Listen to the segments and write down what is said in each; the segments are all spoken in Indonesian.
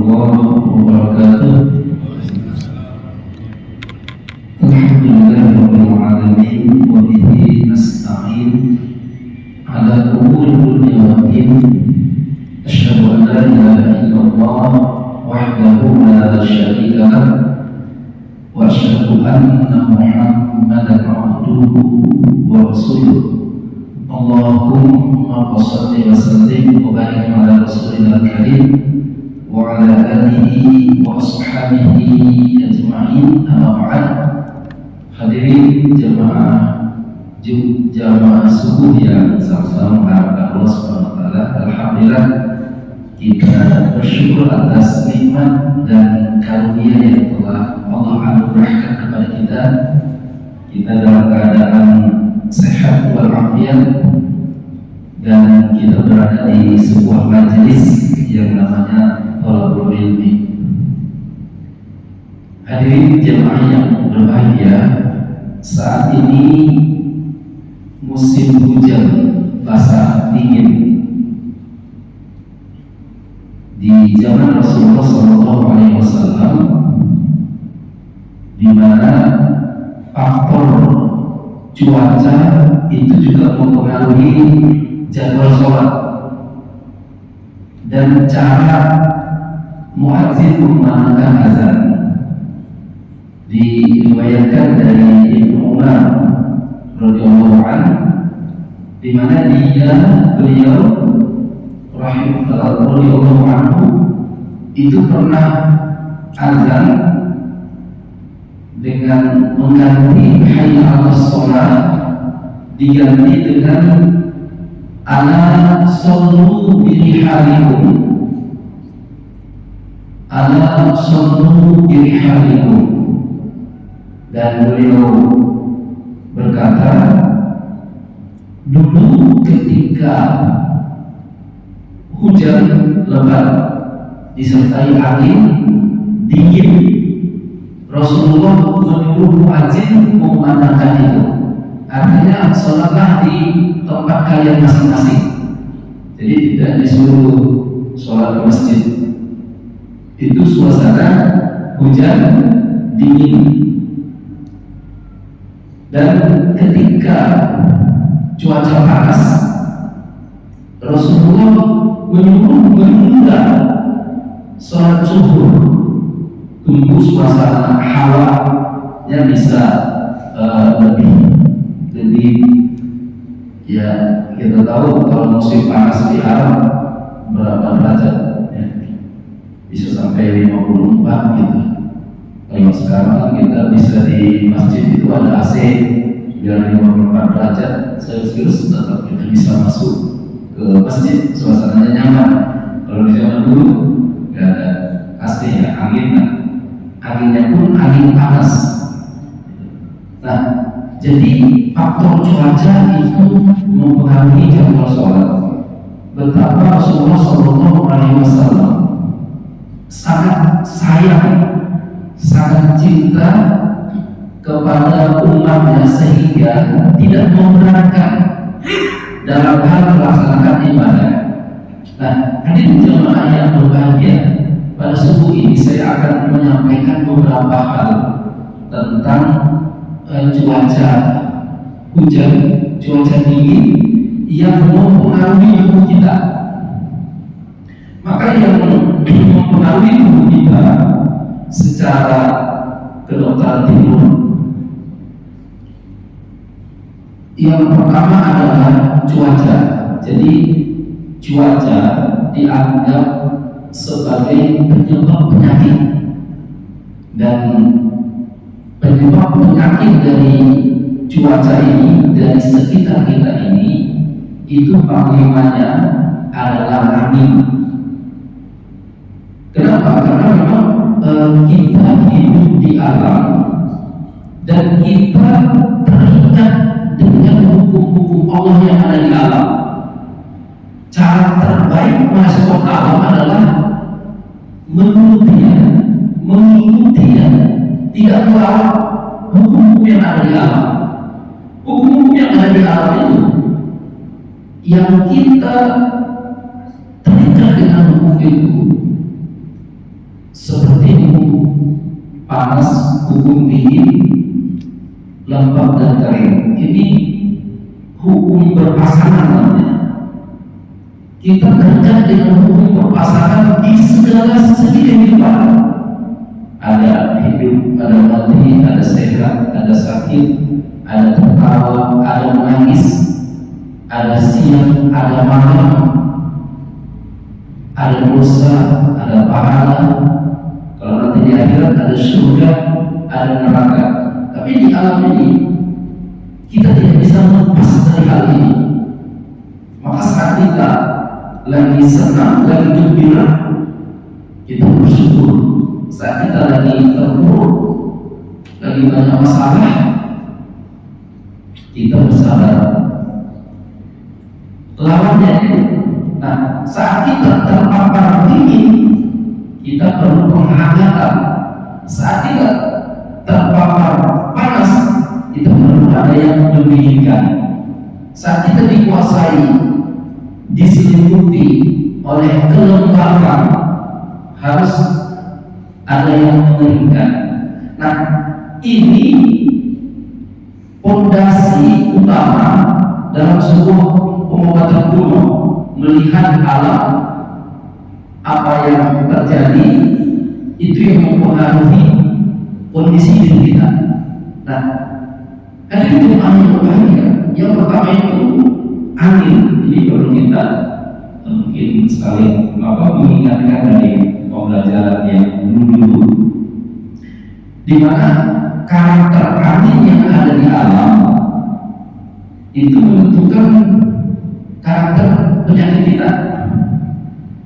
warahmatullahi wabarakatuh. Alhamdulillahirabbil alamin wa bihi nasta'in ala umuri dunya waddin. Asyhadu an la ilaha illallah wahdahu la syarika lah wa asyhadu anna Muhammadan abduhu wa rasuluh. Allahumma shalli wa sallim wa barik ala rasulina al-karim wa ala alihi wa ashabihi ajma'in. Amma ba'd. Hadirin jamaah subuh yang sama-sama mengharapkan Allah Subhanahu wa taala. Alhamdulillah kita bersyukur atas nikmat dan karunia yang telah Allah anugerahkan kepada kita. Kita dalam keadaan sehat walafiat dan kita berada di sebuah majelis yang namanya Thalabul Ilmi. Hadirin jemaah yang berbahagia, saat ini musim hujan basah dingin. Di zaman Rasulullah SAW, di mana faktor cuaca itu juga mempengaruhi jadwal sholat dan cara muadzin memandangkan azan. Diriwayatkan dari Ibnu Umar radhiyallahu anhu, di mana beliau radhiyallahu anhu itu pernah azan dengan mengganti hayya 'alas shalah diganti dengan ala sallu birihalikum, ala sallu birihalikum. Dan beliau berkata, dulu ketika hujan lebat disertai angin dingin, Rasulullah menyuruh muadzin memandangkan itu. Artinya sholatlah di tempat kalian masing-masing. Jadi tidak disuruh sholat di masjid. Itu suasana hujan dingin. Dan ketika cuaca panas, Rasulullah menyuruh menunda sholat zuhur, tunggu suasana hawa yang bisa lebih ya, kita tahu kalau musim panas di Arab berapa derajat ya, bisa sampai 54 gitu. Kalau sekarang kita bisa di masjid itu ada AC biar 54 derajat Celcius tetap kita bisa masuk ke masjid, suasananya nyaman. Kalau di zaman dulu nggak ada AC ya, anginnya pun angin panas. Nah, jadi faktor cuaca itu mempengaruhi jadwal sholat. Betapa Rasulullah SAW sangat sayang, sangat cinta kepada umatnya sehingga tidak memberatkan dalam hal melaksanakan ibadah. Nah, hadirin jemaah yang berbahagia, pada subuh ini saya akan menyampaikan beberapa hal tentang cuaca hujan, cuaca dingin yang mempengaruhi tubuh kita. Maka yang mempengaruhi tubuh kita secara kedokteran tidur, yang pertama adalah cuaca. Jadi cuaca dianggap sebagai penyebab penyakit, dan penyebab penyakit dari cuaca ini, dari sekitar kita ini, itu panglimanya adalah angin. Kenapa? Karena memang kita hidup di alam dan kita terikat dengan hukum-hukum Allah yang ada di alam. Cara terbaik masuk ke alam adalah menurutinya, mengikutinya, tidak melawan hukum-hukum yang ada di alam. Hukum-hukum yang ada di alam itu yang kita terikat dengan hukum itu, panas, hukum dingin, lembab dan kering. Ini hukum berpasangan namanya. Kita dekat dengan hukum berpasangan di segala segi kehidupan. Ada hidup, ada mati, ada sehat, ada sakit, ada tertawa, ada menangis, ada siang, ada malam, ada dosa, ada pahala. Kalau nanti di akhirat ada surga, ada neraka. Tapi di alam ini kita tidak bisa lepas dari hal ini. Maka saat kita lagi senang, lagi gembira, kita bersyukur. Saat kita lagi terpuruk, lagi banyak masalah, kita bersabar. Lawannya itu, nah, saat kita terpapar dingin, kita perlu penghangatan. Saat kita terpapar panas, kita perlu ada yang mendinginkan. Saat kita dikuasai, diselimuti oleh kelembapan, harus ada yang mengeringkan. Nah, ini pondasi utama dalam sebuah pengobatan kuno, melihat alam, apa yang terjadi itu yang mempengaruhi kondisi diri kita. Nah, ada itu angin berbahaya. Yang pertama itu angin. Ini perlu kita mungkin sekali mengingatkan dari pembelajaran yang dulu, di mana karakter angin yang ada di alam itu menentukan karakter penyakit kita.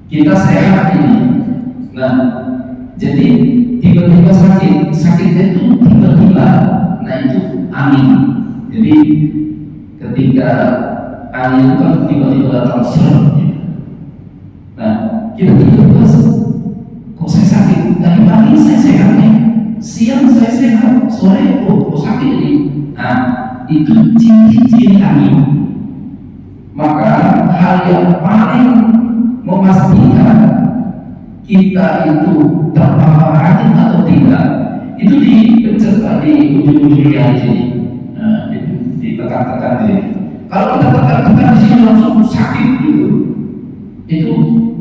Kita sehat ini, nah jadi tiba-tiba sakitnya itu tiba-tiba, nah itu angin. Jadi ketika angin itu kan tiba-tiba datang serem, nah kita tiba-tiba kok saya sakit, tadi pagi saya sehat nih, siang saya sehat, sore kok sakit ini. Nah itu ciri-ciri angin. Maka hal yang paling memastikan kita itu terpapar angin atau tidak, itu dipencet di ujung-ujung jari sini, ditekan-tekan sini. Kalau kita tekan-tekan di sini langsung sakit gitu, itu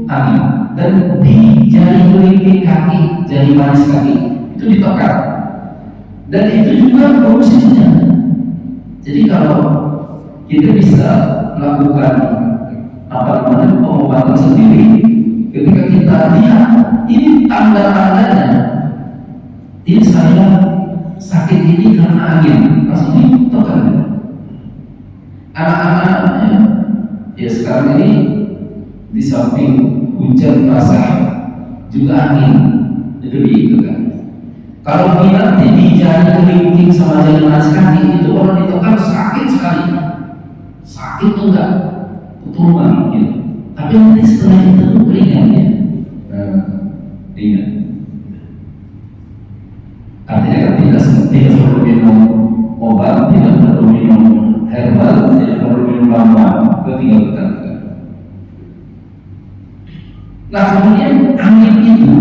angin. Dan di jari kelingking kaki, jari manis kaki itu ditekan. Dan itu juga posisinya. Jadi kalau kita bisa melakukan pengobatan sendiri, ketika kita lihat ini tanda-tandanya, ini saya sakit ini karena angin, langsung ditekan. Anak-anak ya sekarang ini di samping hujan basah juga angin, itu ditekan. Kalau nanti di jari kelingking sama jari manis kaki itu kalau ditekan sakit sekali, sakit tuh enggak keturunan gitu. Tapi nanti setelah itu ringan ya, ringan. Artinya kan tidak perlu minum obat, tidak perlu minum herbal, tidak perlu minum ramuan, ketika tekan. Nah kemudian angin itu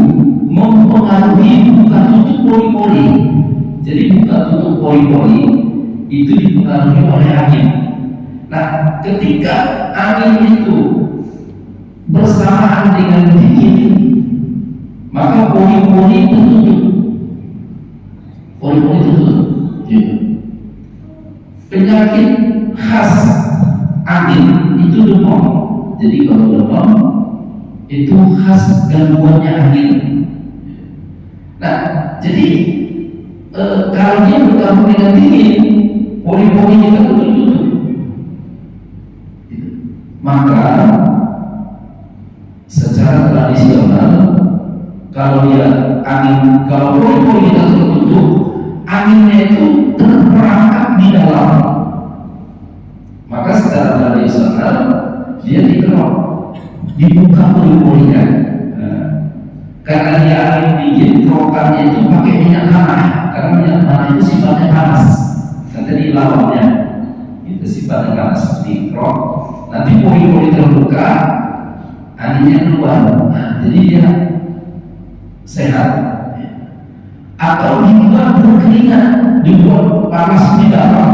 mempengaruhi buka tutup pori-pori. Jadi buka tutup pori-pori itu dipengaruhi oleh angin. Nah ketika angin itu bersamaan dengan dingin, maka pori-pori itu tutup. Pori-pori itu tutup. Penyakit khas angin itu demam. Jadi kalau demam itu khas gangguannya angin. Nah, jadi kalau dia bergabung dengan dingin, pori-pori kita tutup. Maka secara tradisional, kalau dia angin, kalau pori-pori kita tertutup, anginnya itu terperangkap di dalam. Maka secara tradisional dia dikerok, dibuka pori-porinya. Karena dia angin dingin, kerokannya itu pakai minyak tanah. Karena minyak tanah itu sifatnya panas. Kan tadi lawannya itu sifatnya panas seperti kerok. Nanti pori-pori terbuka, anginnya keluar. Nah, jadi dia sehat. atau dibuat berkeringat, dibuat panas di dalam.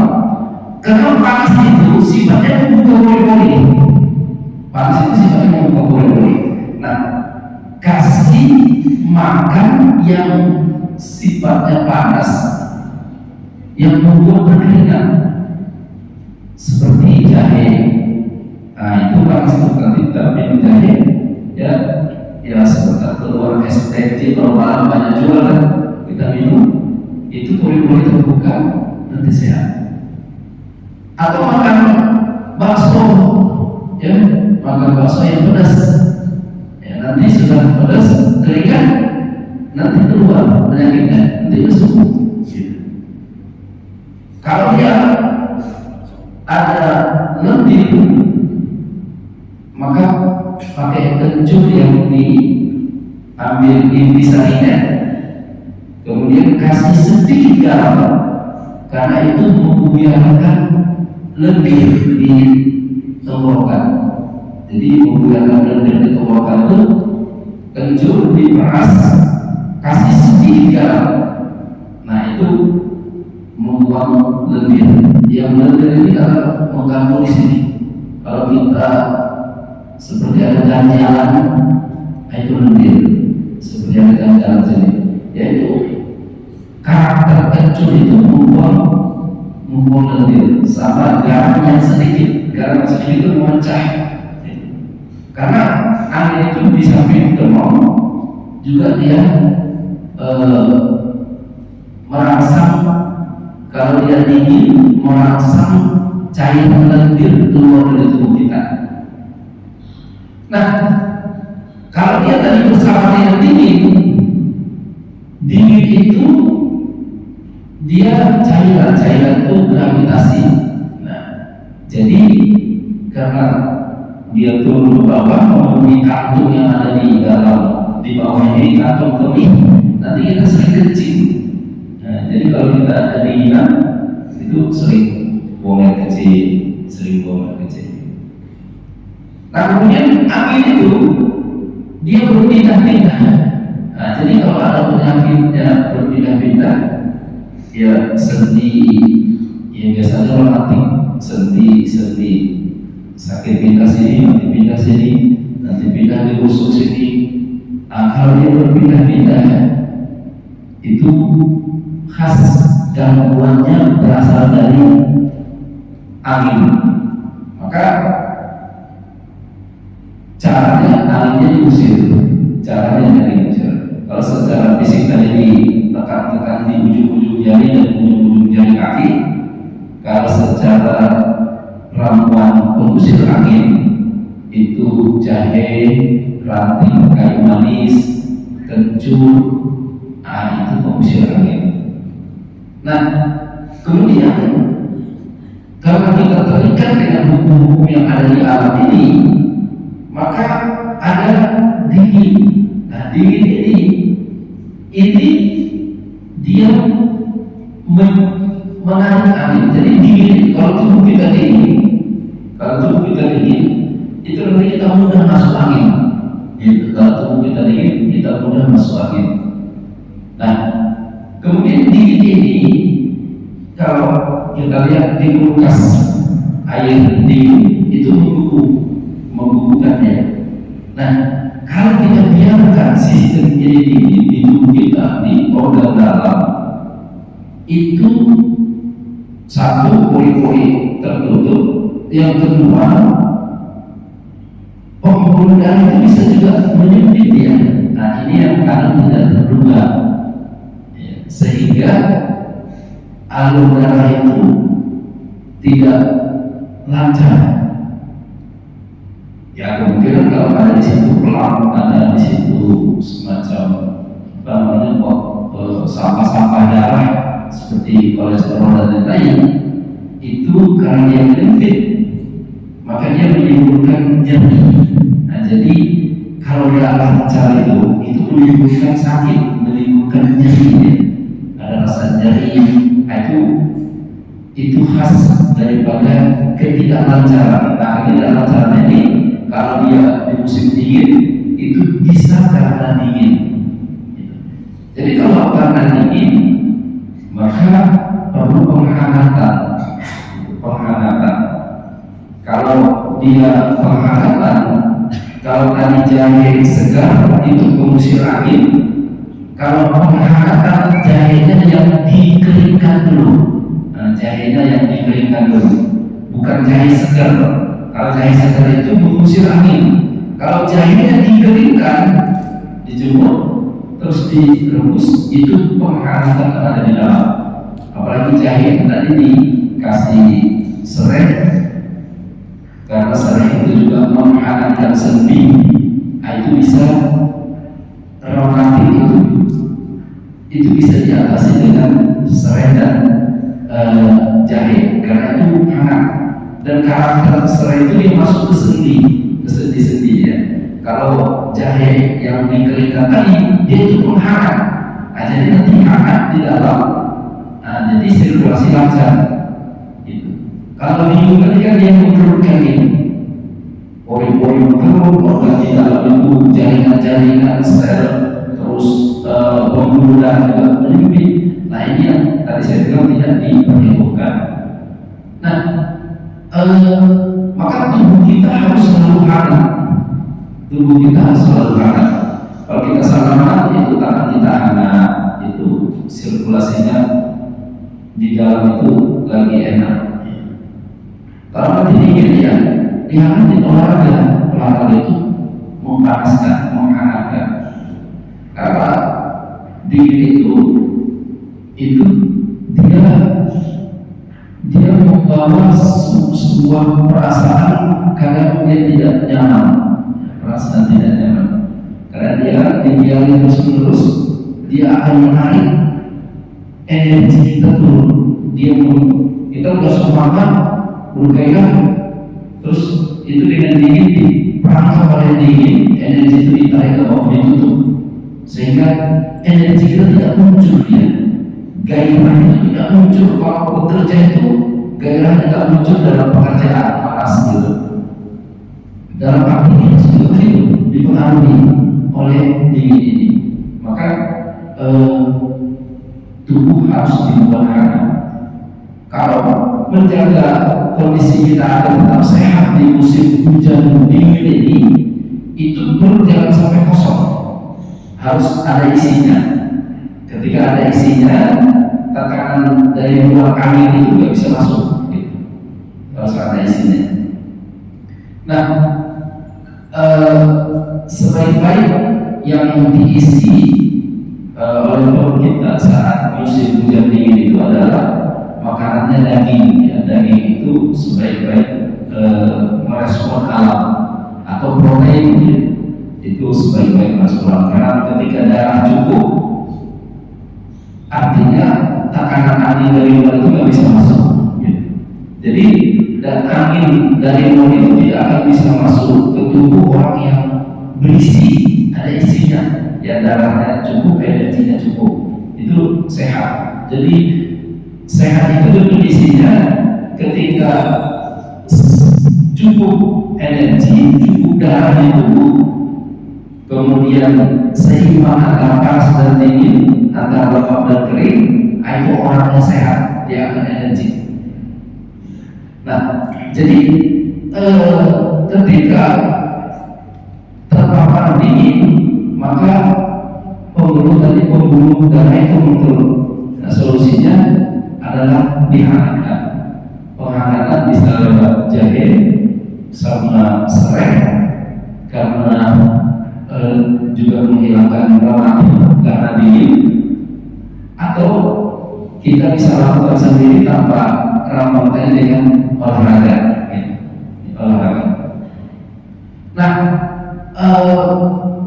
Karena panas itu sifatnya membuka pori-pori. Panas itu sifatnya membuka pori-pori. Nah, kasih makan yang sifatnya panas yang membuat berkeringat seperti jahe. Nah, itu panas bukan kita minum jahe ya sebentar keluar SPT kalau malam banyak jual kan kita minum itu pori-pori terbuka nanti sehat. Atau makan bakso ya, makan bakso yang pedas ya, nanti sudah pedas keringat nanti keluar penyakitnya nanti sembuh gitu. Kalau dia ada lendir maka pakai kencur yang diambil intisarinya, kemudian kasih sedikit garam karena itu membuahkan lendir di tenggorokan. Jadi membuahkan lendir di tenggorokan itu kencur diperas kasih sedikit garam. Nah itu membuang lendir. Yang lendir ini kalau mengganggu di sini. Kalau kita seperti ada ganjalan, itu lendir. Seperti ada ganjalan sini, yaitu karakter kencur itu membuang lendir. Sama garam yang sedikit itu memecah. Karena angin itu di samping demam juga dia merangsang, kalau dia dingin merangsang cairan lendir keluar dari tubuh kita. Nah, kalau dia tadi bersama dengan dingin itu dia cairan itu gravitasi. Nah, jadi karena dia turun ke bawah memenuhi kantung yang ada di bawah ini kantung kemih, nanti kita sering kencing. Nah, jadi kalau kita ada dinginan itu sering buang air kecil. Nah, kemudian angin itu dia berpindah-pindah. Nah, jadi kalau ada penyakitnya berpindah-pindah, ya sendi yang biasanya rematik, sendi sakit pindah sini, nanti pindah di rusuk sini. Nah, kalau dia berpindah-pindah, itu khas gangguannya berasal dari angin. Maka caranya anginnya diusir. Kalau secara fisik tadi ditekan-tekan di ujung-ujung jari dan ujung-ujung jari kaki. Kalau secara ramuan pengusir angin itu jahe, ranting kayu manis, kencur, itu pengusir angin. Nah, kemudian karena kita terikat dengan hukum-hukum yang ada di alam ini, maka ada dingin. Nah, dingin ini dia menarik angin. Jadi dingin, kalau tubuh kita dingin, itu nanti kita mudah masuk angin. Kalau tubuh kita dingin, kita mudah masuk angin. Nah, kemudian dingin ini, kalau kita lihat di kulkas air dingin itu membukukannya. Nah, kalau kita biarkan sistem ini dingin di tubuh kita, di organ dalam, itu satu pori-pori tertutup, yang kedua pembuluh darah itu bisa juga menyempit ya. Nah, ini yang kadang tidak terduga, sehingga alur darah itu tidak lancar. Ya, kemungkinan kalau ada di situ pelang, ada di situ semacam sampah-sampah darah seperti kolesterol dan lain-lain, itu karena dia menyempit, makanya menimbulkan nyeri. Nah, jadi kalau tidak lancar itu menimbulkan sakit, menimbulkan nyeri. Ada rasa nyeri. Itu khas daripada ketidaklancaran. Nah, ketidaklancaran ini kalau dia di musim dingin itu bisa karena dingin. Jadi kalau karena dingin, maka perlu penghangatan. Kalau dia penghangatan, kalau tadi jahe segar itu mengusir angin. Kalau penghangatan, jahenya yang dikeringkan dulu. Nah, jahenya yang dikeringkan dulu, bukan jahe segar. Kalau jahe segar itu mengusir angin. Kalau jahenya dikeringkan, dijemur, terus direbus, itu penghangatan ada di dalam. Apalagi jahe tadi dikasih serai, karena serai itu juga menghangatkan sendi. Itu bisa relatif itu bisa diatasi dengan serai dan jahe, karena itu hangat. Dan karakter serai itu dia masuk ke sendi ya. Kalau jahe yang dikeringkan tadi, dia itu menghangat. Jadi nanti hangat di dalam. Jadi sirkulasi lancar. Gitu. Kalau dingin tadi kan dia menurunkan ini, pori-pori turun, organ di dalam itu jaringan-jaringan sel, terus pembuluh darah juga menyempit. Nah ini yang tadi saya bilang tidak diperhitungkan. Nah, maka tubuh kita harus selalu hangat. Tubuh kita harus selalu hangat. Kalau kita salaman, itu tangan kita hangat, itu sirkulasinya di dalam itu lagi enak. Kalau nanti dingin ya, dihangatin olahraga itu memanaskan, menghangatkan. Karena dingin itu dia membawa sebuah perasaan karena dia tidak nyaman, perasaan tidak nyaman. Karena dia dibiarkan terus-menerus, dia akan menarik energi kita turun. Kita udah semangat, bergairah, terus itu dengan dingin diperangkap oleh dingin, energi itu ditarik ke bawah, ditutup, sehingga energi kita tidak muncul ya. Gairah itu tidak muncul. Kalau bekerja itu gairah tidak muncul dalam pekerjaan panas gitu. Dalam aktivitas juga itu dipengaruhi oleh dingin ini. Maka tubuh harus dibuat hangat. Kalau menjaga kondisi kita agar tetap sehat di musim hujan dingin ini, itu perut jangan sampai kosong, harus ada isinya. Ketika ada isinya, tekanan dari luar angin itu nggak bisa masuk, gitu. Harus ada isinya. Nah, sebaik-baik yang diisi oleh perut kita saat musim hujan dingin itu adalah makanannya daging. Ya, daging itu sebaik-baik merespon alam, atau protein ya, itu sebaik-baik merespon alam. Karena ketika darah cukup, artinya tekanan angin dari luar itu nggak bisa masuk. Ya. Jadi dan angin dari luar itu tidak akan bisa masuk ke tubuh orang yang berisi, ada isinya. Ya, darahnya cukup, energinya cukup, itu sehat. Jadi sehat itu kondisinya ketika cukup energi, cukup darah di tubuh, kemudian seimbang antara panas dan dingin, antara lembab dan kering, itu orangnya sehat, dia akan energi. Nah, jadi ketika terpapar dingin, maka pembuluh darah itu muncul. Nah, solusinya adalah dihangatkan. Penghangatan bisa lewat jahe sama serai, karena juga menghilangkan rematik karena dingin, atau kita bisa lakukan sendiri tanpa ramuan dengan olahraga. Olahraga. Nah,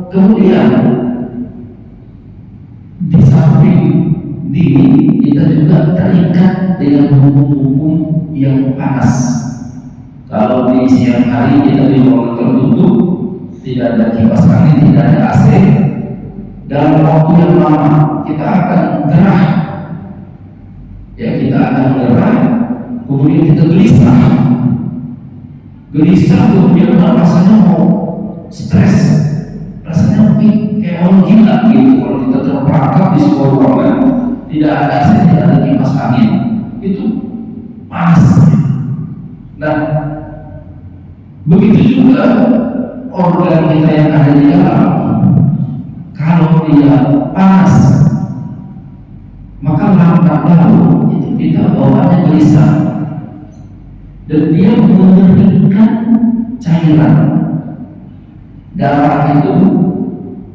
kemudian di samping dingin, kita juga terikat dengan hukum-hukum yang panas. Kalau di siang hari kita di ruangan tertutup, tidak ada kipas angin, tidak ada AC, dalam waktu yang lama kita akan gerah. Ya, kita akan gerah, kemudian kita gelisah, kemudian rasanya mau stres, rasanya kayak orang gila gitu. Kalau kita terperangkap di sebuah ruangan, tidak ada AC, tidak ada kipas angin, itu panas. Nah, begitu juga organ kita yang ada di dalam, kalau dia panas, maka lambat laun itu kita bawaannya gelisah dan dia mengeluarkan cairan. Darah itu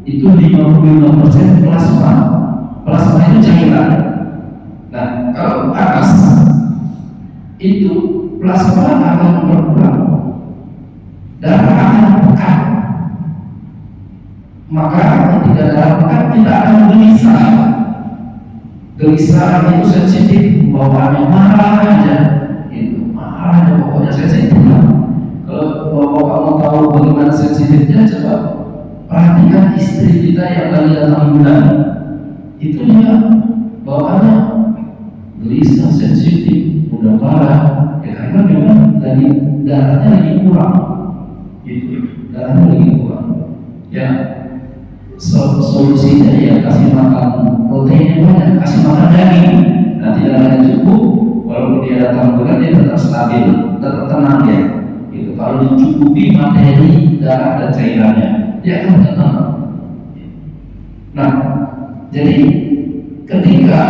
55% plasma. Plasma itu cairan. Nah, kalau panas itu plasma akan berkurang, darah akan pekat. Maka ketika darah pekat kita akan gelisah. Gelisah itu sensitif, bawaannya marah aja, itu marah aja, pokoknya sensitif lah. Kalau kamu tahu bagaimana sensitifnya, coba perhatikan istri kita yang lagi datang bulan, itu dia bawaannya gelisah, sensitif, mudah marah, ya karena memang dari darahnya lagi kurang, gitu, darahnya lagi kurang. Ya, solusinya ya kasih makan protein yang banyak, kasih makan daging. Nanti darahnya cukup, walaupun dia datang bulan dia tetap stabil, tetap tenang ya. Gitu. Kalau dicukupi materi darah dan cairannya, dia akan tenang. Nah, jadi ketika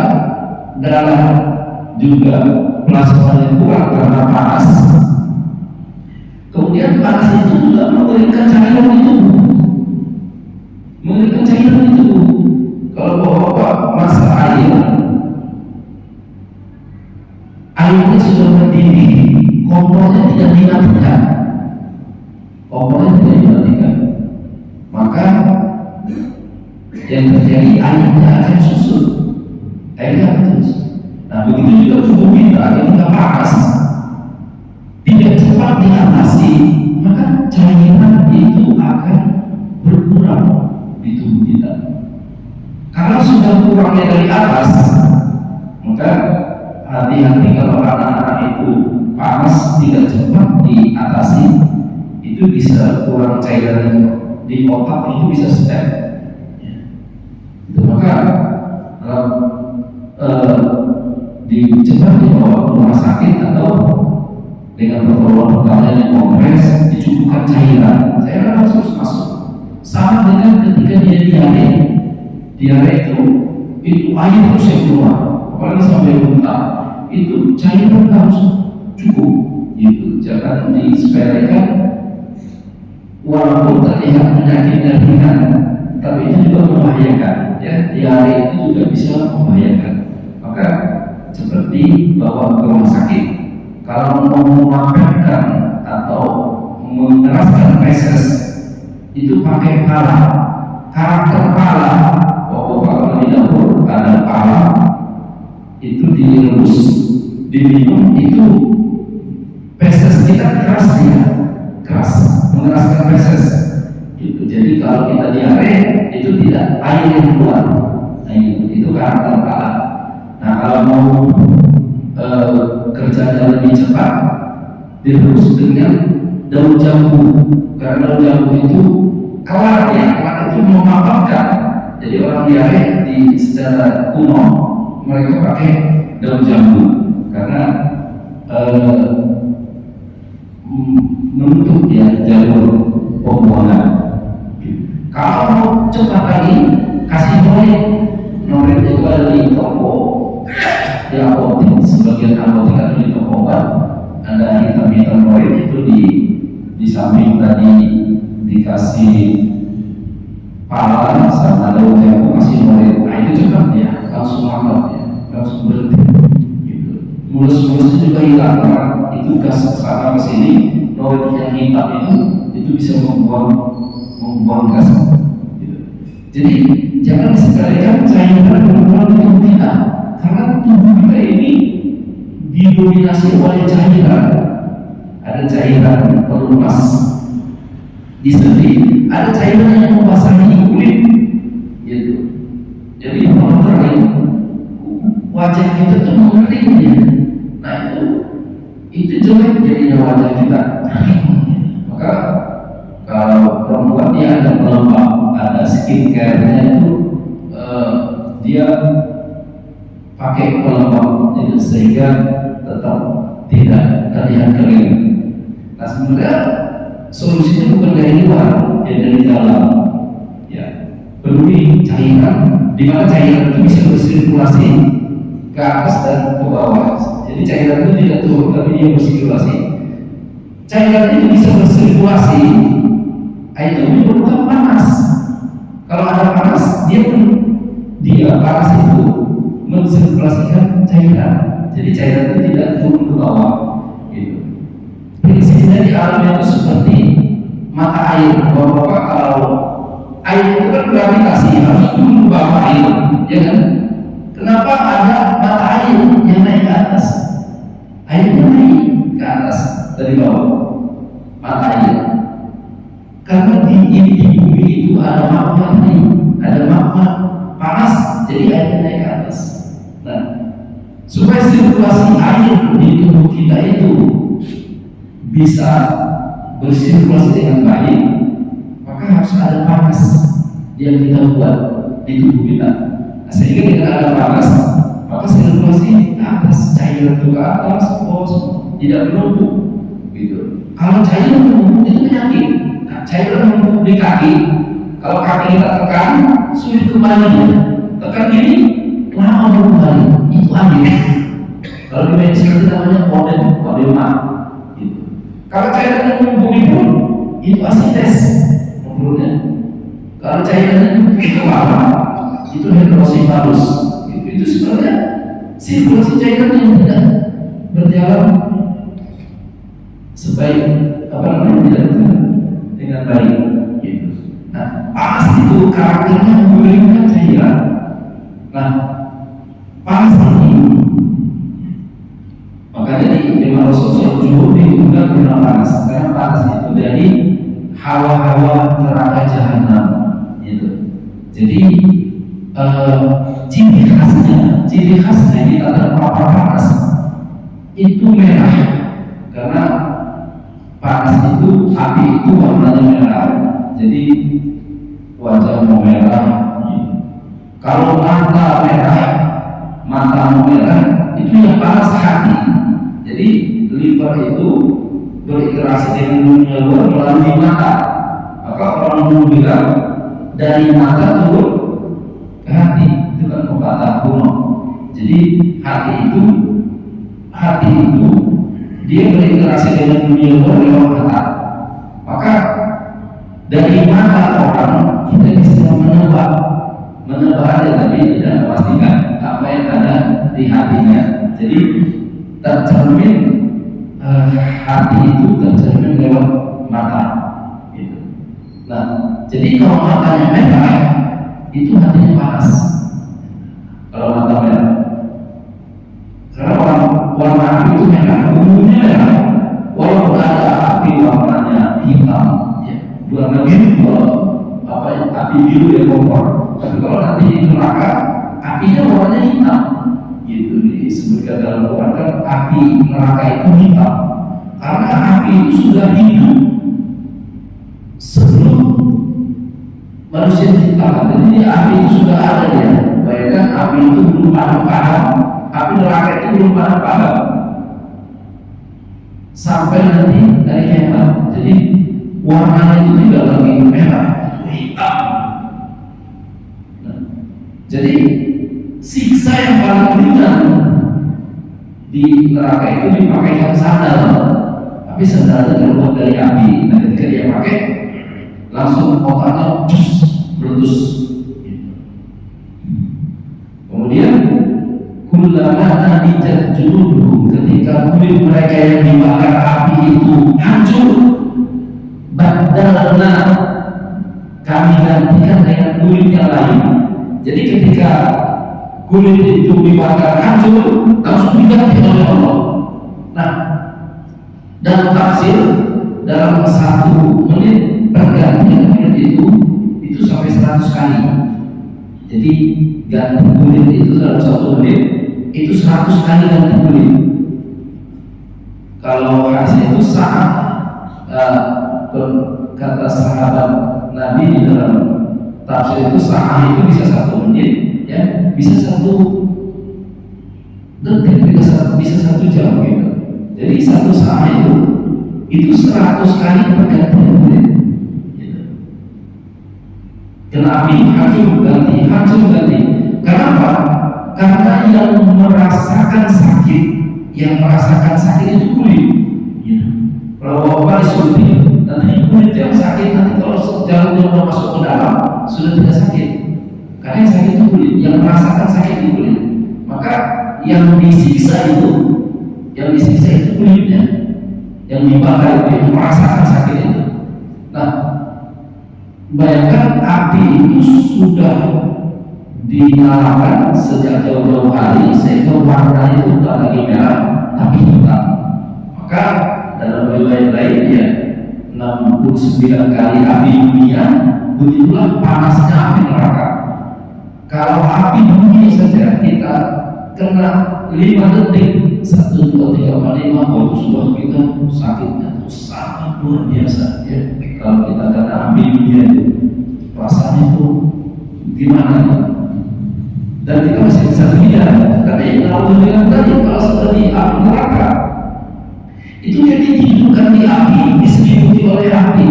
darah juga plasmanya kurang karena panas, kemudian panas itu juga memberikan cairan di tubuh, memberikan cairan di tubuh. Kalau bapak masak airnya sudah mendidih, kompornya tidak dimatikan, maka yang terjadi airnya akan susut, Nah, begitu juga tubuh kita ketika panas tidak cepat diatasi, maka cairan itu akan berkurang di tubuh kita. Kalau sudah kurangnya dari atas, maka hati-hati kalau anak-anak itu panas tidak cepat diatasi, itu bisa kurang cairan di otak, itu bisa step. Maka cepat dibawa ke rumah sakit atau dengan pertolongan pertama yang kompres, dicukupkan cairan harus masuk. Sama dengan ketika dia diare itu air harus yang keluar, apalagi sampai muntah, itu cairan harus cukup, gitu. Jangan disepelekan, walaupun terlihat penyakitnya ringan, tapi itu juga membahayakan. Ya, diare itu juga bisa membahayakan. Maka seperti bawa ke rumah sakit. Kalau mau memamerkan atau mengeraskan feses, itu pakai pala, karakter pala. Kalau di dapur ada pala, itu direbus, diminum, itu feses kita keras, mengeraskan feses. Itu jadi kalau kita diare itu tidak air yang keluar. Nah, itu karakter pala. Nah, kalau mau kerjanya lebih cepat, direbus dengan daun jambu, karena daun jambu itu kelar itu memaparkan. Jadi orang diare di secara kuno mereka pakai daun jambu karena menutup ya jalur pembuangan. Kalau mau cepat lagi, kasih norit itu ada di toko, di apotek, sebagian apotek atau di toko obat ada hitam-hitam norit itu di samping tadi dikasih pala sama daun jambu, kasih norit. Nah, itu cepat ya, langsung makan ya, langsung berhenti. Gitu. Mulus-mulusnya juga hilang karena itu gas kesana kesini, norit yang hitam itu bisa membuang gas. Gitu. Jadi jangan sekalian cairan berkurang di tubuh kita, karena tubuh kita ini didominasi oleh cairan. Ada cairan pelumas di sendi, ada cairan yang membasahi kulit, gitu. Jadi mengering, wajah kita tuh mengering ya. Nah, itu jelek jadinya wajah kita. Maka kalau perempuan dia ada pelembab, ada skin skincare-nya itu dia pakai pelembab itu sehingga tetap tidak terlihat kering. Nah sebenarnya solusinya bukan dari luar, ya dari dalam. Ya, peduli cairan, di mana cairan itu bisa bersirkulasi ke atas dan ke bawah. Jadi cairan itu tidak turun, tapi dia bersirkulasi. Cairan itu bisa bersirkulasi, itu menyebabkan panas. Kalau ada panas, dia panas itu mensirkulasikan cairan. Jadi cairan itu tidak turun ke bawah. Gitu. Prinsipnya di alam itu seperti mata air. Bapak kalau air itu kan gravitasi harus turun ke bawah air, ya kan? Kenapa ada mata air yang naik ke atas? Airnya naik ke atas dari bawah mata air. Karena di bumi itu ada magma, ada magma panas, jadi airnya naik ke atas. Nah, supaya sirkulasi air di tubuh kita itu bisa bersirkulasi dengan baik, maka harus ada panas yang kita buat di tubuh kita. Nah, sehingga dengan ada panas, maka sirkulasi ke atas, cairan itu ke atas, tidak menumpuk. Gitu. Kalau cairan menumpuk itu penyakit. Nah, cairan menumpuk di kaki, kalau kaki kita tekan, sulit kembali. Tekan ini, lama baru kembali. Itu aneh. Kalau di medis itu namanya odema. Gitu. Kalau cairan yang menumpuk pun, itu asites. Menurutnya. Kalau cairan itu ke bawah, itu hidrosifalus. Itu sebenarnya sirkulasi cairan yang tidak berjalan sebaik tidak dengan baik. Gitu. Nah, panas itu karakternya mengeringkan cairan. Nah, panas ini makanya di Rasulullah juga diundang dengan panas, karena panas itu dari hawa-hawa neraka jahanam. Gitu. Jadi ciri khasnya di tanda apa panas itu merah, karena panas itu, api itu warnanya merah, jadi wajah merah. Kalau mata merah itu yang panas hati. Jadi liver itu berinteraksi dengan dunia luar melalui mata. Maka orang dulu bilang dari mata turun ke hati, itu kan pepatah kuno. Jadi hati itu dia berinteraksi dengan dunia luar lewat mata. Maka dari mata orang kita bisa menebak aja, tapi tidak memastikan apa yang ada di hatinya. Jadi tercermin hati itu tercermin lewat mata. Gitu. Nah, jadi kalau matanya merah, itu hatinya panas. Kalau mata merah, karena warna api itu merah, umumnya merah. Walaupun ada api warnanya hitam, ya, warna biru, api biru yang kompor. Tapi kalau nanti di neraka, apinya warnanya hitam. Gitu disebutkan dalam Quran kan api neraka itu hitam, karena api itu sudah hidup sebelum manusia diciptakan. Jadi api itu sudah ada dia. Bayangkan api itu belum padam, api neraka itu belum padam sampai nanti dari kiamat. Jadi warnanya itu tidak lagi merah, hitam. Nah, jadi siksa yang paling ringan di neraka itu dipakai sandal, tapi sandalnya terbuat dari api. Nah, ketika dia pakai, langsung otaknya meletus. Kemudian kullama nadijat juluduhum, ketika kulit mereka yang dibakar api itu hancur, badalna, kami gantikan dengan kulit yang lain. Jadi ketika kulit itu dibakar hancur, langsung diganti oleh Allah. Nah, dalam tafsir, dalam 1 menit pergantian kulit itu sampai 100 kali. Jadi ganti kulit itu dalam 1 menit itu 100 kali ganti kulit. Kalau hadis itu kata sahabat Nabi di dalam tafsir tafsir itu saat itu bisa 1 menit, ya, bisa 1 detik, bisa 1 jam gitu. Jadi 1 saat itu 100 kali pergantian menit. Gitu. Kena api, hancur ganti. Kenapa? Karena yang merasakan sakit itu kulit. Gitu. Kalau bapak disuntik, nanti kulit yang sakit, nanti kalau jalan masuk ke dalam sudah tidak sakit. Karena yang sakit itu kulit, yang merasakan sakit itu kulit. Maka yang disiksa itu kulitnya, yang dibakar itu, yang merasakan sakit itu. Nah, bayangkan api itu sudah dinyalakan sejak jauh-jauh hari sehingga warna itu bukan lagi merah tapi hitam. Maka dalam riwayat lain ya 69 kali api dunia, begitulah panasnya api neraka. Kalau api dunia saja kita kena 5 detik, 1, 2, 3, 4, 5, oh sudah kita sakitnya itu sangat luar biasa ya. Kalau kita kena api dunia itu rasanya itu gimana ya? Dan kita masih bisa menghindar. Tapi kalau dengan tadi kalau sudah di api neraka itu jadi dihidupkan di api, diselimuti oleh api,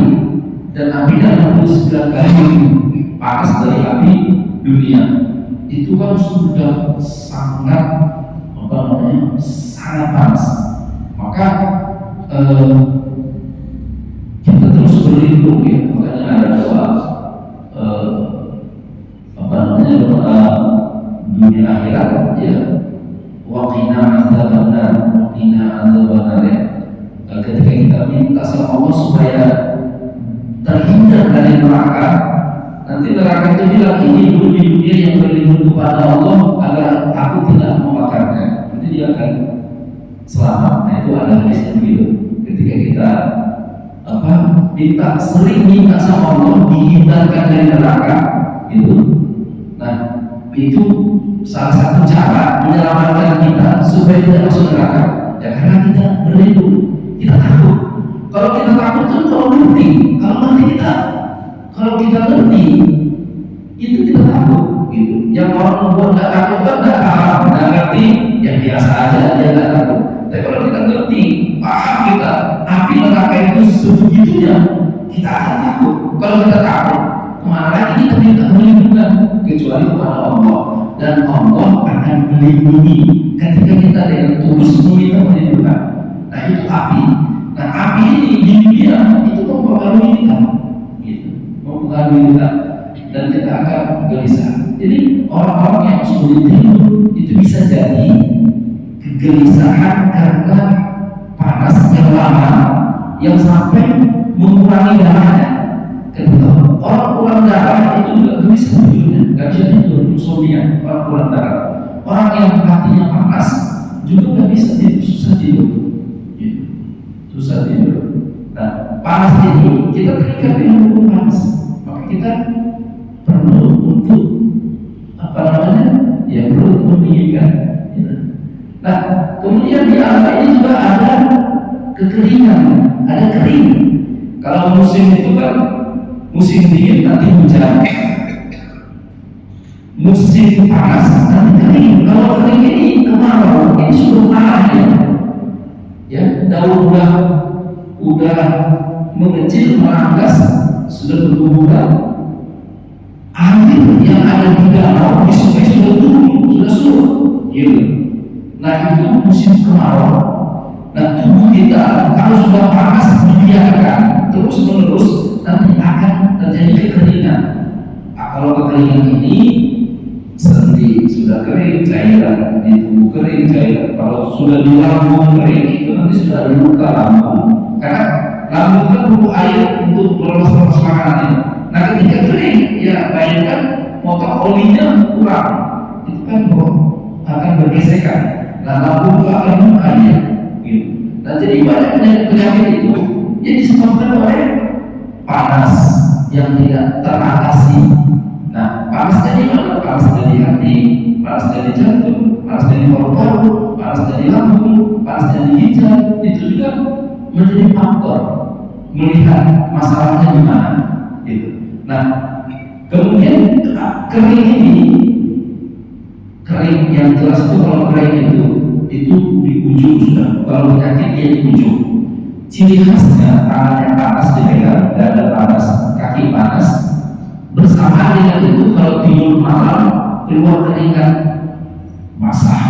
dan api dalam 69 kali panas dari api dunia itu kan sudah sangat sangat panas. Maka kita terus berlindung ya. Makanya ada doa doa dunia akhirat ya, waqina adzabannar, waqina adzabannar ya. Ketika kita minta sama Allah supaya terhindar dari neraka, nanti neraka itu bilang ini dulu di dunia yang berlindung kepada Allah agar aku tidak membakarnya, nanti dia akan selamat. Nah itu ada hadisnya begitu. Ketika kita sering minta sama Allah dihindarkan dari neraka itu, nah itu salah satu cara menyelamatkan kita supaya tidak masuk neraka ya, karena kita berlindung, kita takut. Kalau kita takut kan kalau kita ngerti itu kita takut gitu. Yang orang membuat nggak takut kan nggak ngerti, yang biasa aja dia nggak takut. Tapi kalau kita ngerti, paham kita api neraka itu sebegitunya, kita akan takut. Kalau kita takut, kemana lagi kita minta perlindungan kecuali kepada Allah, dan Allah akan melindungi ketika kita dengan tulus meminta perlindungan. Nah itu api. Nah api ini di dunia itu mempengaruhi kita, gitu. Mempengaruhi kita, dan kita akan gelisah. Jadi orang-orang yang sulit tidur itu bisa jadi kegelisahan karena panas yang lama yang sampai mengurangi darahnya. Ketika orang kurang darah itu juga bisa tidurnya, nggak bisa tidur, insomnia. Orang kurang darah, orang yang hatinya panas juga nggak bisa tidur, susah tidur. Nah, panas ini kita terikat dengan hukum panas, maka kita perlu untuk ya perlu mendinginkan. Nah, kemudian di alam ini juga ada kekeringan, ada kering. Kalau musim itu kan musim dingin nanti hujan, musim panas nanti kering. Kalau kering ini kemarau, ini sudah parah ya, daun udah mengecil, merangkas, sudah berguguran. Air yang ada di danau, di sungai sudah turun, sudah surut, gitu. Nah itu musim kemarau. Nah tubuh kita kalau sudah panas dibiarkan terus menerus, nanti akan terjadi kekeringan. Nah, kalau kekeringan ini sendi sudah kering, cairan di tubuh kering, cairan kalau sudah di lambung kering itu nanti sudah ada luka lambung, karena lambung kan butuh air untuk melepas makanan ini. Nah ketika kering, ya bayangkan motor olinya kurang, itu kan akan bergesekan. Nah lambung itu akan buka ya, gitu. Nah jadi banyak penyakit itu yang disebabkan oleh panas yang tidak teratasi. Nah panas dari mana? Panas dari hati, panas dari jantung, panas dari paru-paru, panas dari lambung, panas dari ginjal. Itu juga menjadi faktor melihat masalahnya di mana, gitu. Nah Kemudian kering ini, kering yang jelas itu kalau kering itu di ujung sudah. Kalau penyakit dia di ujung. Ciri khasnya tangan yang panas dipegang, dada panas, kaki panas. Bersamaan dengan itu kalau tidur malam keluar keringat basah.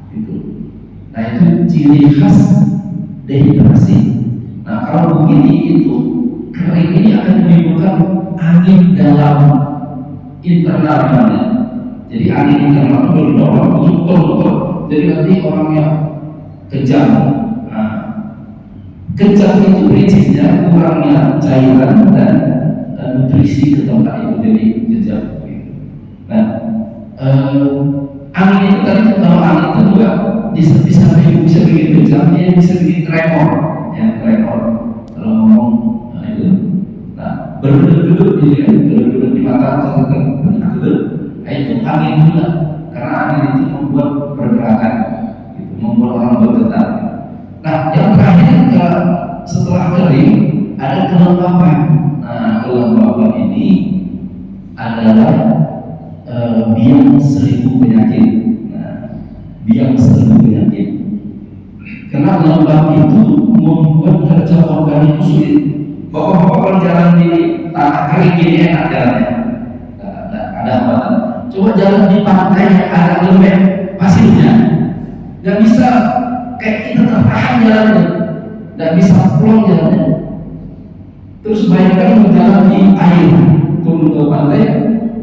Itu. Nah itu ciri khas dehidrasi. Nah kalau begini itu kering ini akan menimbulkan angin dalam internal namanya. Jadi angin internal itu berdorong betul. Jadi nanti orangnya kejam. Nah, kejam itu prinsipnya kurangnya cairan dan nutrisi ke tempat itu, jadi kejam. Nah, angin itu tadi kalau angin itu juga bisa bikin kejam, dia bisa bikin tremor, ya tremor. Kalau ngomong, nah itu, nah berkedut-kedut gitu ya, berkedut di mata atau berkedut, nah itu angin juga, karena angin itu membuat pergerakan, gitu, membuat orang bergetar. Nah, yang terakhir setelah kering ada kelembapan. Nah, kelembapan ini adalah biang seribu penyakit. Nah, biang seribu penyakit. Karena lembab itu membuat kerja organ itu sulit. Bapak-bapak kalau jalan di tanah kering ini enak jalannya, ada hambatan. Coba jalan di pantai yang ada lembek pasirnya, nggak bisa kayak kita tertahan jalannya, nggak bisa pulang jalannya. Terus bayangkan berjalan di air, turun ke pantai,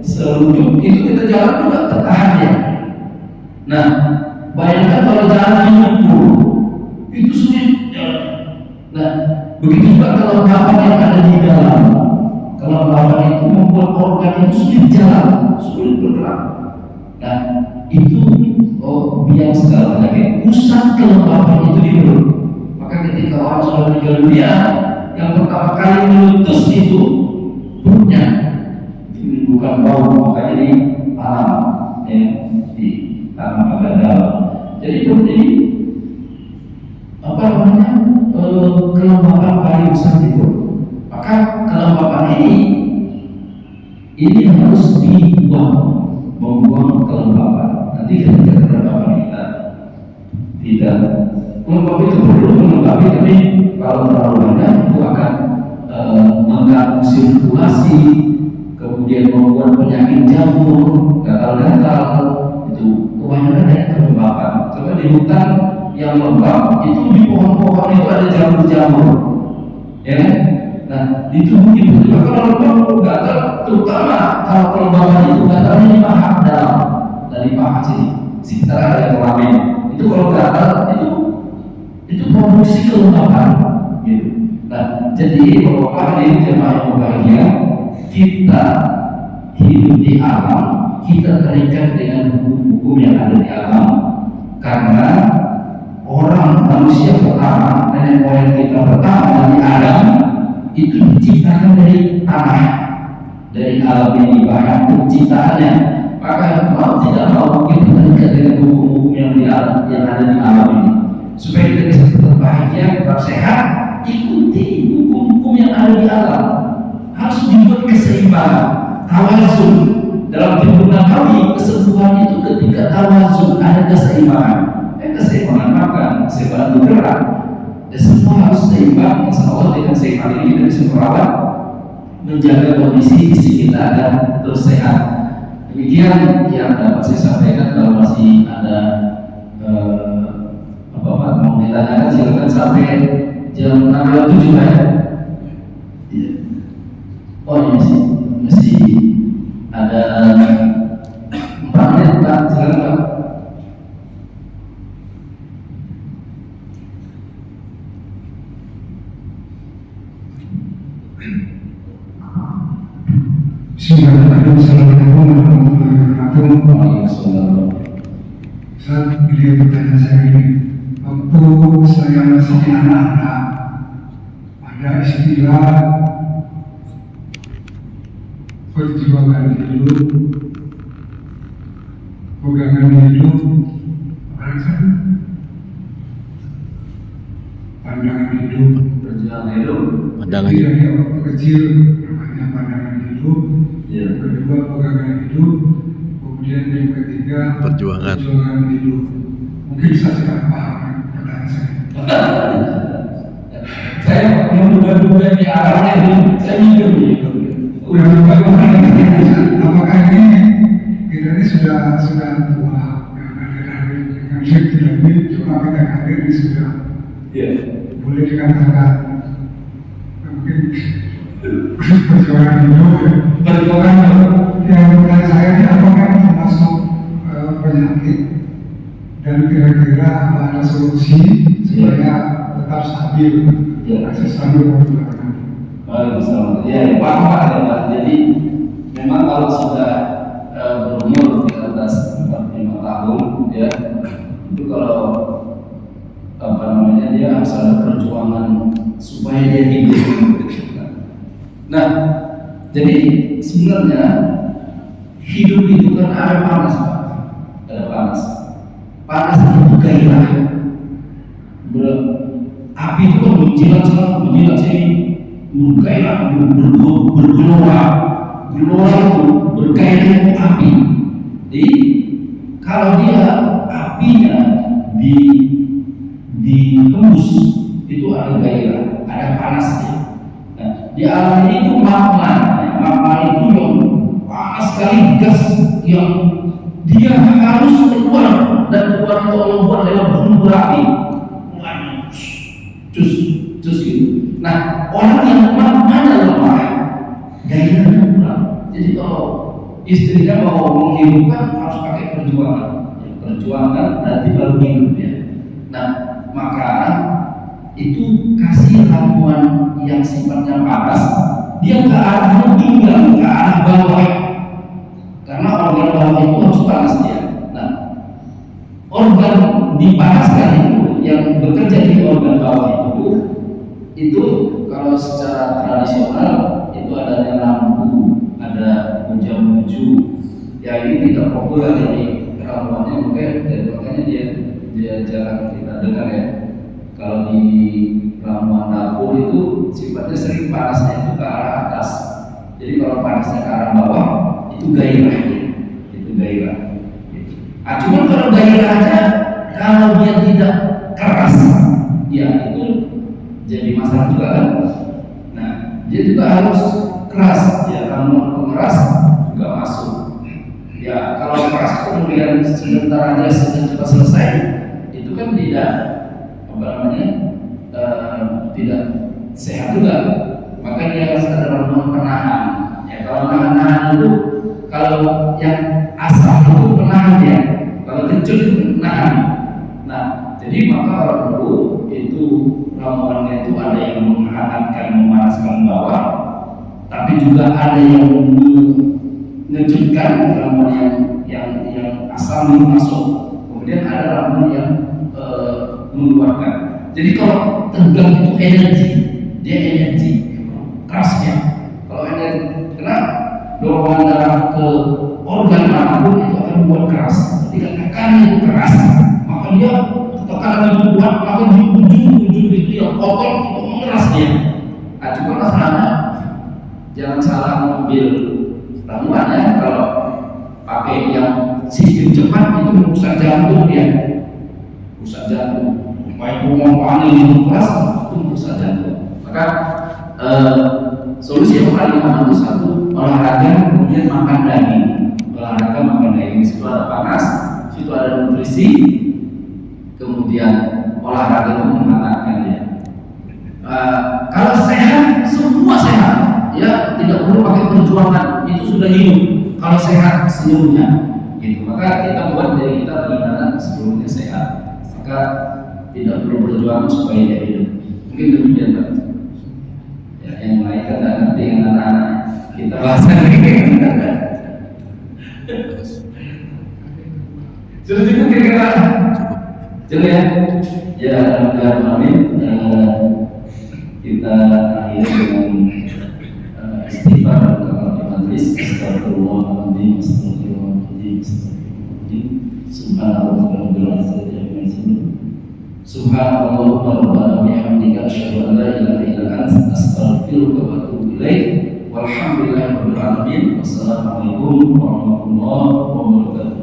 seluncur, itu kita jalan juga tertahan ya. Nah, bayangkan kalau jalan di lumpur, itu sulit. Nah, begitu juga kelembapan yang ada di dalam. Kelembapan itu membuat organ itu sulit jalan, sulit bergerak. Nah, itu biang segala penyakit. Pusat kelembapan itu di perut. Maka ketika orang sudah meninggal dunia, yang pertama kali meletus itu perutnya. Itu bukan bau, makanya di tanam, ya, di tanam agak dalam. Jadi perut ini kelembapan paling besar itu. Maka kelembapan ini harus dibuang, membuang kelembapan. Nanti ketika kelembapan kita tidak kelembapan itu perlu melengkapi, tapi kalau terlalu banyak itu akan mengganggu sirkulasi, kemudian membuat penyakit jamur, gatal-gatal. Itu kebanyakan dari kelembapan. Coba di hutan yang lembab itu di pohon-pohon itu ada jamur-jamur, ya. Nah di tubuh itu juga kalau lembab gatal, terutama kalau kelembapan itu gatalnya di paha dalam, dari paha sini, sekitar ada kelamin. Itu kalau gatal itu produksi kelembapan, gitu. Nah jadi bapak ini jemaah yang berbahagia, kita hidup di alam, kita terikat dengan hukum-hukum yang ada di alam, karena orang manusia pertama, nenek moyang kita pertama Nabi Adam itu diciptakan dari tanah, dari alam ini, bahkan penciptaannya. Maka mau tidak mau kita terikat dengan hukum-hukum yang ada di alam ini, supaya kita bisa tetap bahagia, tetap sehat. Ikuti hukum-hukum yang ada di alam, harus dibuat keseimbangan, tawazun. Dalam kehidupan kami, kesembuhan itu ketika tawazun, ada keseimbangan. Keseimbangan makan, keseimbangan bergerak, dan semua harus seimbang. Insya Allah dengan seimbang ini kita bisa merawat, menjaga kondisi fisik kita agar terus sehat. Demikian yang dapat saya sampaikan. Kalau masih ada apa mau ditanyakan, silakan sampai jam 6.07 ya. Oh ini masih ada 4 menit Pak, silakan Pak. Bismillahirrahmanirrahim. Assalamualaikum warahmatullahi wabarakatuh. Saat beliau bertanya saya ini, waktu saya masih anak-anak, ada istilah perjuangan hidup, pegangan hidup, pandangan hidup, Perjuangan hidup. pandangan hidup. Dari waktu kecil namanya pandangan hidup. Ya. Yang kedua pegangan hidup, kemudian yang ketiga Perjuangan hidup. Mungkin saya tidak paham pertanyaan saya. Saya menduga-duga di arahnya itu, saya mikir begitu. Apakah ini kita ini sudah tua karena hadir dengan tidak ini cuma kita hadir ini sudah boleh dikatakan mungkin perjuangan hidup ya. Perjuangan Yang pertanyaan saya ini apakah ini termasuk penyakit dan kira-kira apa ada solusi supaya tetap stabil stabil perjuangan. Waalaikumsalam. Ya, Pak ya Pak. Jadi memang kalau sudah berumur di atas 45 tahun, ya itu kalau dia harus ada perjuangan supaya dia hidup. Nah, jadi sebenarnya hidup itu kan ada panas, Pak. Ada panas. Panas itu gairah. Api itu kan menjilat sana, menjilat sini, bergairah, bergelora itu bergairah itu api. Jadi kalau dia apinya dihembus itu ada gairah, ada panasnya. Nah, di alam ini itu magma itu yang panas sekali, gas yang dia harus keluar, dan keluar itu Allah buat dalam bumi berapi. Cus gitu. Nah, orang yang magmanya lemah, gairahnya kurang. Jadi kalau istrinya mau menghidupkan harus pakai perjuangan nanti baru hidup ya. Nah, maka itu kasih ramuan yang sifatnya panas, dia ke arah tinggal, ke arah bawah, karena organ bawah itu harus panas dia. Nah, organ dipanaskan yang bekerja di organ bawah itu kalau secara tradisional itu adanya lampu, ada muja-muju. Ya ini tidak populer ini ramuannya, makanya dia jarang kita dengar ya. Kalau di ramuan dapur itu sifatnya sering panasnya itu ke arah atas. Jadi kalau panasnya ke arah bawah itu gairahnya, itu gairah. Cuma kalau gairahnya kalau dia tidak keras, ya itu jadi masalah juga kan. Nah, dia juga harus keras, ya ramuan pengeras juga masuk. Ya kalau keras kemudian sebentar aja sudah cepat selesai, itu kan tidak tidak sehat juga. Maka dia harus ada ramuan penahan. Ya kalau penahan itu, kalau yang asam itu penahan ya, kalau kecut itu penahan. Nah, jadi maka orang dulu itu ramuannya itu ada yang menghangatkan, memanaskan bawah, tapi juga ada yang mengejutkan, ramuan yang asam masuk. Kemudian ada ramuan yang mengeluarkan. Jadi kalau tegang itu energi, dia energi kerasnya. Kalau energi, karena dorongan darah ke organ manapun itu akan membuat keras. Ketika tekanan itu keras, maka dia tekanan itu kuat, maka di ujung itu yang kotor itu mengeras dia. Nah, cuma masalahnya jangan salah mengambil ramuannya. Kalau pakai yang sistem cepat itu merusak jantung dia, rusak jantung. Baik pompa itu keras itu merusak jantung. Maka solusi yang paling aman itu satu, olahraga, kemudian makan daging. Olahraga, makan daging, situ ada panas, situ ada nutrisi, kemudian olahraga itu menghangatkan ya. Kalau sehat, semua sehat, ya tidak perlu pakai perjuangan, itu sudah hidup. Kalau sehat seluruhnya, gitu. Maka kita buat dari kita bagaimana seluruhnya sehat. Maka tidak perlu berjuang supaya dia hidup. Mungkin demikian Pak. Ya, yang lain kan tidak ngerti yang anak-anak kita bahas lagi. Sudah cukup kira-kira? Cukup ya? Ya, amin. Kita akhiri dengan istighfar dan kafaratul majlis. Astagfirullahaladzim, astagfirullahaladzim, astagfirullahaladzim. Subhanallah wa bihamdihi. Subhanallah wa bihamdika asyhadu an la ilaha illa anta astaghfiruka wa atubu ilaik. Walhamdulillahirabbil alamin. Wassalamualaikum warahmatullahi wabarakatuh.